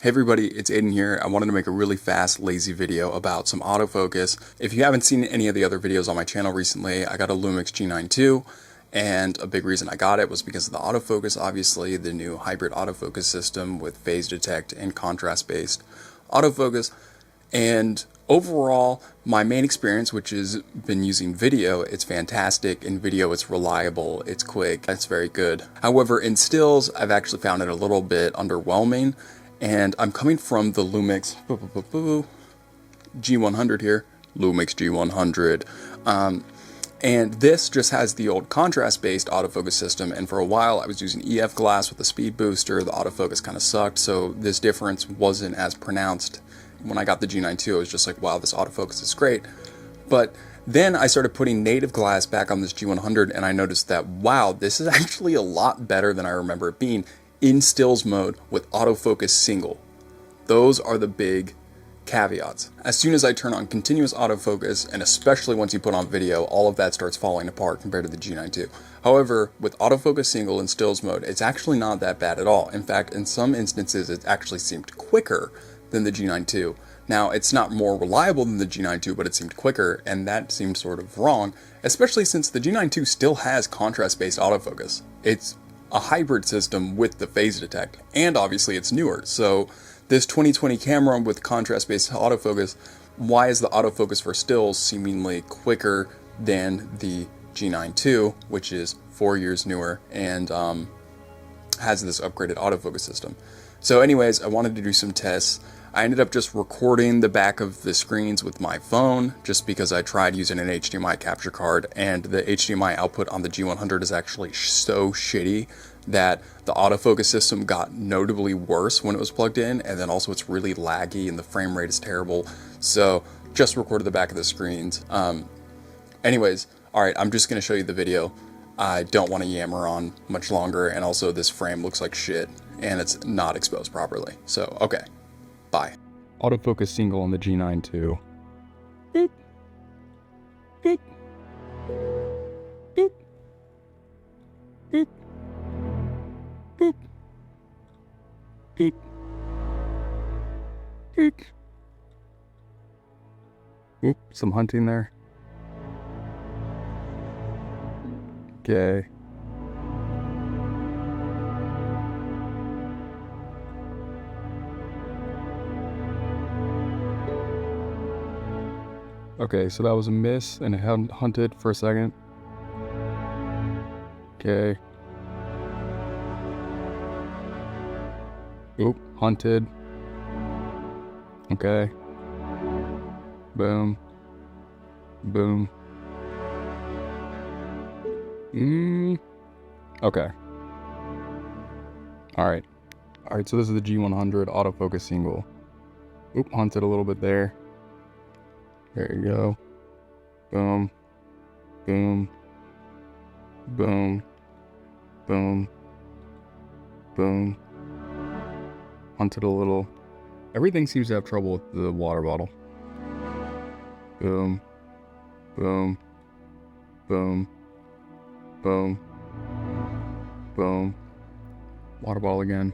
Hey everybody, it's Aiden here. I wanted to make a really fast, lazy video about some autofocus. If you haven't seen any of the other videos on my channel recently, I got a Lumix G9ii, and a big reason I got it was because of the autofocus, obviously, the new hybrid autofocus system with phase detect and contrast-based autofocus. And overall, my main experience, which has been using video, it's fantastic. In video, it's reliable, it's quick, it's very good. However, in stills, I've actually found it a little bit underwhelming. And I'm coming from the Lumix G100 here, Lumix G100. And this just has the old contrast-based autofocus system, and for a while I was using EF glass with the speed booster. The autofocus kind of sucked, so this difference wasn't as pronounced. When I got the G9ii, I was just like, wow, this autofocus is great. But then I started putting native glass back on this G100, and I noticed that, wow, this is actually a lot better than I remember it being in stills mode with autofocus single. Those are the big caveats. As soon as I turn on continuous autofocus, and especially once you put on video, all of that starts falling apart compared to the G9ii. However, with autofocus single in stills mode, it's actually not that bad at all. In fact, in some instances, it actually seemed quicker than the G9ii. Now, it's not more reliable than the G9ii, but it seemed quicker, and that seemed sort of wrong, especially since the G9ii still has contrast-based autofocus. It's a hybrid system with the phase detect, and obviously it's newer. So this 2020 camera with contrast-based autofocus, why is the autofocus for stills seemingly quicker than the G9ii, which is 4 years newer and has this upgraded autofocus system? So anyways, I wanted to do some tests. I ended up just recording the back of the screens with my phone just because I tried using an HDMI capture card, and the HDMI output on the G100 is actually so shitty that the autofocus system got notably worse when it was plugged in, and then also it's really laggy and the frame rate is terrible. So just recorded the back of the screens. Anyways, alright, I'm just going to show you the video. I don't want to yammer on much longer, and also this frame looks like shit and it's not exposed properly. So, okay. Bye. Autofocus single on the G9ii. Beep. Beep. Beep. Beep. Beep. Beep. Beep. Oop, some hunting there. Okay. Okay, so that was a miss, and it hunted for a second. Okay. Oop, hunted. Okay. Boom. Boom. Okay. Alright. Alright, so this is the G100 autofocus single. Oop, hunted a little bit there. There you go. Boom. Boom. Boom. Boom. Boom. Hunted a little. Everything seems to have trouble with the water bottle. Boom. Boom. Boom. Boom. Boom. Water bottle again.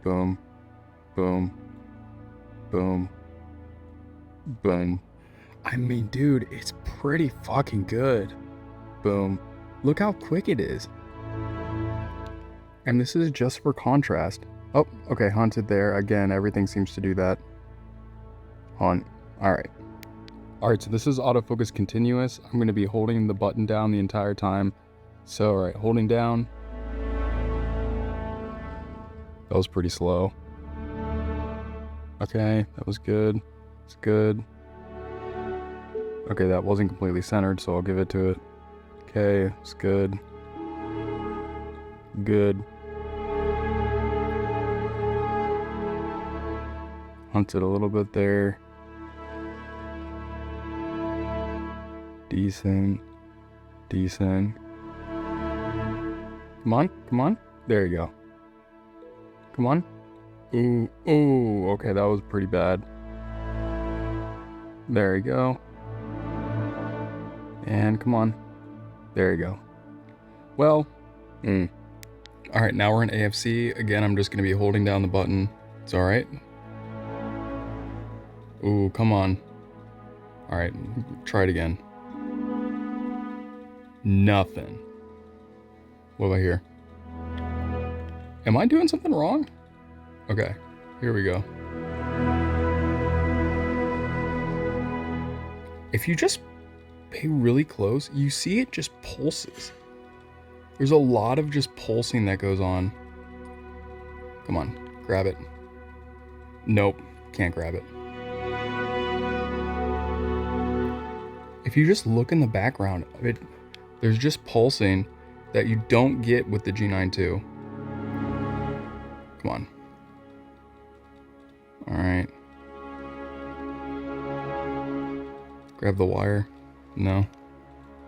Boom. Boom. Boom. Boom. I mean, dude, it's pretty fucking good. Boom. Look how quick it is. And this is just for contrast. Oh, okay, hunted there. Again, everything seems to do that. Hunt. Alright. Alright, so this is autofocus continuous. I'm going to be holding the button down the entire time. So, alright, holding down. That was pretty slow. Okay, that was good. It's good. Okay, that wasn't completely centered, so I'll give it to it. Okay, it's good. Good. Hunted a little bit there. Decent. Decent. Come on, come on. There you go. Come on. Ooh, ooh, okay, that was pretty bad. There you go. And come on. There you go. Well, alright, now we're in AFC. Again, I'm just going to be holding down the button. It's all right. Ooh, come on. All right, try it again. Nothing. What about here? Am I doing something wrong? Okay, here we go. If you just pay really close, you see it just pulses. There's a lot of just pulsing that goes on. Come on, grab it. Nope, can't grab it. If you just look in the background of it, there's just pulsing that you don't get with the G9ii. Come on. All right. Grab the wire. No.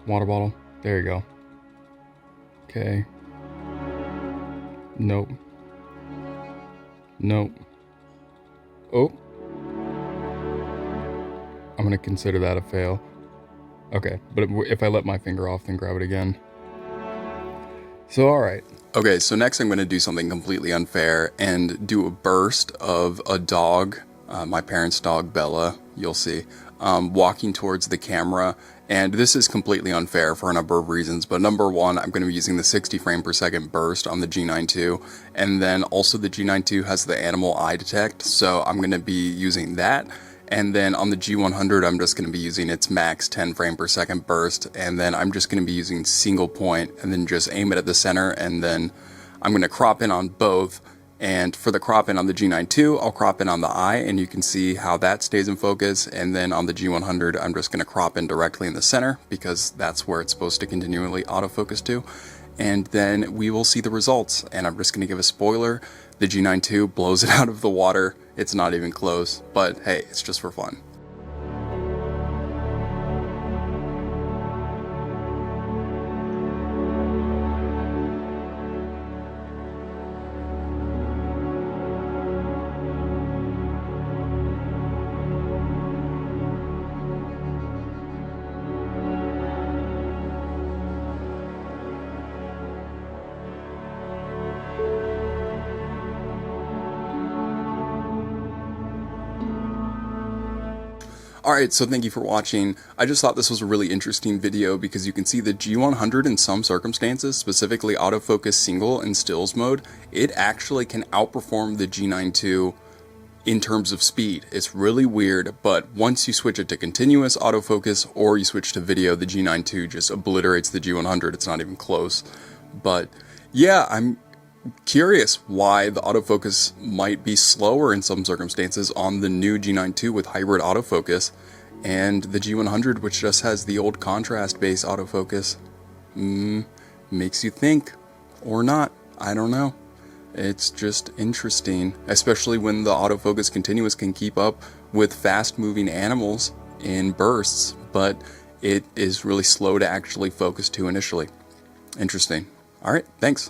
Water bottle. There you go. Okay. Nope. Nope. Oh. I'm gonna consider that a fail. Okay, but if I let my finger off, then grab it again. So, all right. Okay, so next I'm going to do something completely unfair and do a burst of a dog, my parents' dog, Bella, you'll see, walking towards the camera. And this is completely unfair for a number of reasons, but number one, I'm going to be using the 60 frame per second burst on the G9ii, and then also the G9ii has the animal eye detect, so I'm going to be using that. And then on the G100, I'm just going to be using its max 10 frame per second burst. And then I'm just going to be using single point and then just aim it at the center. And then I'm going to crop in on both. And for the crop in on the G9ii, I'll crop in on the eye and you can see how that stays in focus. And then on the G100, I'm just going to crop in directly in the center because that's where it's supposed to continually autofocus to. And then we will see the results. And I'm just going to give a spoiler. The G9ii blows it out of the water. It's not even close, but hey, it's just for fun. Alright, so thank you for watching. I just thought this was a really interesting video because you can see the G100 in some circumstances, specifically autofocus single and stills mode, it actually can outperform the G9ii in terms of speed. It's really weird, but once you switch it to continuous autofocus or you switch to video, the G9ii just obliterates the G100. It's not even close. But yeah, I'm curious why the autofocus might be slower in some circumstances on the new G9ii with hybrid autofocus and the G100 which just has the old contrast based autofocus. Makes you think, or not, I don't know. It's just interesting, especially when the autofocus continuous can keep up with fast moving animals in bursts, but it is really slow to actually focus to initially. Interesting. Alright, thanks.